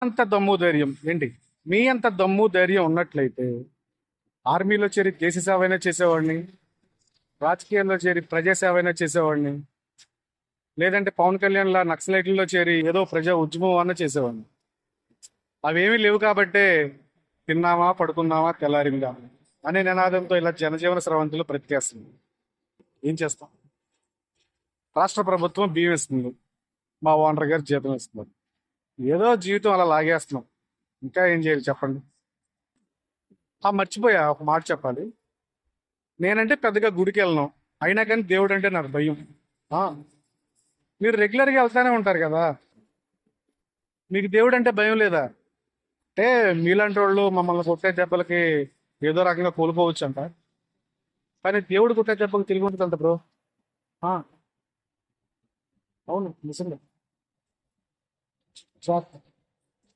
అంత దమ్ము ధైర్యం ఏంటి? మీ అంత దమ్ము ధైర్యం ఉన్నట్లయితే ఆర్మీలో చేరి దేశ సేవ అయినా చేసేవాడిని, రాజకీయాల్లో చేరి ప్రజాసేవ అయినా చేసేవాడిని, లేదంటే పవన్ కళ్యాణ్ లా నక్సలైట్లలో చేరి ఏదో ప్రజా ఉద్యమం అన్న చేసేవాడిని. అవేమీ లేవు కాబట్టే తిన్నామా పడుకున్నామా తెల్లారిందా అనే నినాదంతో ఇలా జనజీవన స్రవంతులు బ్రతికేస్తుంది. ఏం చేస్తాం? రాష్ట్ర ప్రభుత్వం బియ్యం ఇస్తుంది, మా ఓనర్ గారు జీతం ఇస్తున్నారు. ఏదో జీవితం అలా లాగేస్తున్నాం. ఇంకా ఏం చేయాలి చెప్పండి? మర్చిపోయా ఒక మాట చెప్పాలి. నేనంటే పెద్దగా గుడికి వెళ్ళను, అయినా కానీ దేవుడు అంటే నాకు భయం. ఆ, మీరు రెగ్యులర్గా వెళ్తానే ఉంటారు కదా, మీకు దేవుడు అంటే భయం లేదా? అంటే మీలాంటి వాళ్ళు మమ్మల్ని కొట్టే దెబ్బలకి ఏదో రకంగా కోల్పోవచ్చు అంట, కానీ దేవుడు కొట్టే దెబ్బకి తిరిగి ఉంటుందంట బ్రో. అవును, నిజంగా.